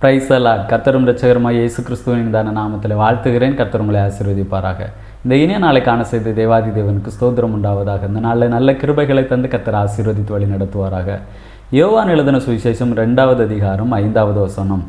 Praise the Lord. கர்த்தரும் இரட்சகருமாகிய இயேசு கிறிஸ்துவின் தான நாமத்தில் வாழ்த்துகிறேன். கர்த்தர் உங்களை ஆசீர்வதிப்பாராக. இந்த இனிய நாளை காண செய்த தேவாதி தேவனுக்கு ஸ்தோத்திரம் உண்டாவதாக. இந்த நாளில் நல்ல கிருபைகளை தந்து கர்த்தர் ஆசீர்வதித்து வழி நடத்துவாராக. யோவான் எழுதின சுவிசேஷம் 2வது அதிகாரம் 5வது வசனம்.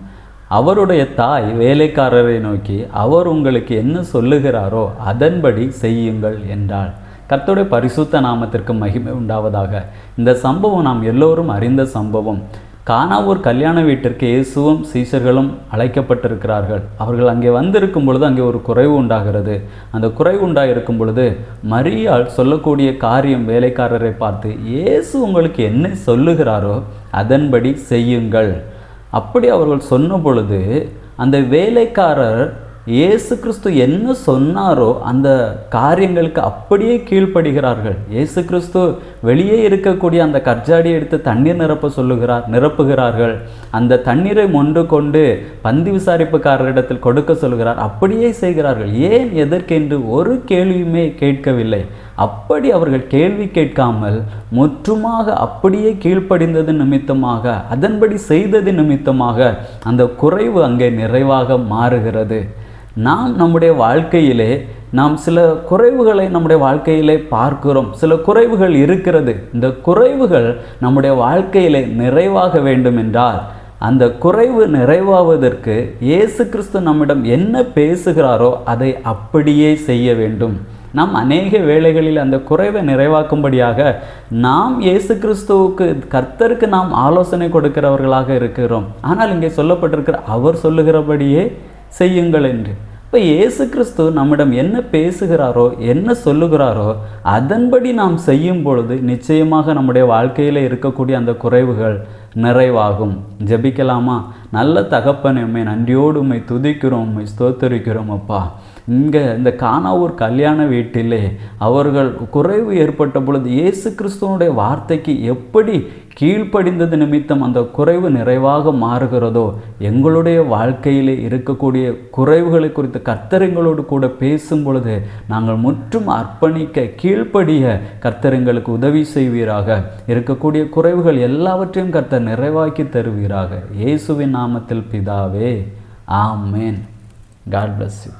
அவருடைய தாய் வேலைக்காரரை நோக்கி, அவர் உங்களுக்கு என்ன சொல்லுகிறாரோ அதன்படி செய்யுங்கள் என்றாள். கர்த்தருடைய பரிசுத்த நாமத்திற்கு மகிமை உண்டாவதாக. இந்த சம்பவம் நாம் எல்லோரும் அறிந்த சம்பவம். கானாவூர் கல்யாண வீட்டிற்கு இயேசுவும் சீஷர்களும் அழைக்கப்பட்டிருக்கிறார்கள். அவர்கள் அங்கே வந்திருக்கும் பொழுது அங்கே ஒரு குறைவு உண்டாகிறது. அந்த குறைவு உண்டாயிருக்கும் பொழுது மரியாள் சொல்லக்கூடிய காரியம், வேலைக்காரரை பார்த்து, இயேசு உங்களுக்கு என்ன சொல்லுகிறாரோ அதன்படி செய்யுங்கள். அப்படி அவர்கள் சொன்ன பொழுது அந்த வேலைக்காரர் இயேசு கிறிஸ்து என்ன சொன்னாரோ அந்த காரியங்களுக்கு அப்படியே கீழ்ப்படுகிறார்கள். இயேசு கிறிஸ்து வெளியே இருக்கக்கூடிய அந்த கற்ஜாடியை எடுத்து தண்ணீர் நிரப்புகிறார்கள். அந்த தண்ணீரை மொண்டு கொண்டு பந்தி விசாரிப்புக்காரரிடத்தில் கொடுக்க சொல்கிறார். அப்படியே செய்கிறார்கள். ஏன், எதற்கென்று ஒரு கேள்வியுமே கேட்கவில்லை. அப்படி அவர்கள் கேள்வி கேட்காமல் முற்றுமாக அப்படியே கீழ்ப்படிந்தது நிமித்தமாக, அதன்படி செய்தது நிமித்தமாக அந்த குறைவு அங்கே நிறைவாக மாறுகிறது. நாம் நம்முடைய வாழ்க்கையிலே சில குறைவுகளை நம்முடைய வாழ்க்கையிலே பார்க்கிறோம். சில குறைவுகள் இருக்கிறது. இந்த குறைவுகள் நம்முடைய வாழ்க்கையிலே நிறைவாக வேண்டும் என்றால், அந்த குறைவு நிறைவாவதற்கு இயேசு கிறிஸ்து நம்மிடம் என்ன பேசுகிறாரோ அதை அப்படியே செய்ய வேண்டும். நாம் அநேக வேளைகளில் அந்த குறைவை நிறைவாக்கும்படியாக நாம் இயேசு கிறிஸ்துவுக்கு, கர்த்தருக்கு நாம் ஆலோசனை கொடுக்கிறவர்களாக இருக்கிறோம். ஆனால் இங்கே சொல்லப்பட்டிருக்கிற அவர் சொல்லுகிறபடியே செய்யுங்கள் என்று. இப்போ இயேசு கிறிஸ்து நம்மிடம் என்ன பேசுகிறாரோ, என்ன சொல்லுகிறாரோ அதன்படி நாம் செய்யும் பொழுது நிச்சயமாக நம்முடைய வாழ்க்கையில் இருக்கக்கூடிய அந்த குறைவுகள் நிறைவாகும். ஜெபிக்கலாமா? நல்ல தகப்பனே, உம்மை நன்றியோடு உம்மை துதிக்கிறோம், உம்மை ஸ்தோத்தரிக்கிறோம் அப்பா. இங்கே இந்த கானாவூர் கல்யாண வீட்டிலே அவர்கள் குறைவு ஏற்பட்ட பொழுது இயேசு கிறிஸ்துவனுடைய வார்த்தைக்கு எப்படி கீழ்ப்படிந்தது நிமித்தம் அந்த குறைவு நிறைவாக மாறுகிறதோ, எங்களுடைய வாழ்க்கையிலே இருக்கக்கூடிய குறைவுகளை குறித்து கர்த்தர் எங்களோடு கூட பேசும் பொழுது நாங்கள் முற்றும் அர்ப்பணிக்க, கீழ்ப்படிய கர்த்தர் எங்களுக்கு உதவி செய்வீராக. இருக்கக்கூடிய குறைவுகள் எல்லாவற்றையும் கர்த்தர் நிறைவாக்கி தருவீராக. இயேசுவின் நாமத்தில் பிதாவே, ஆமேன். God bless you.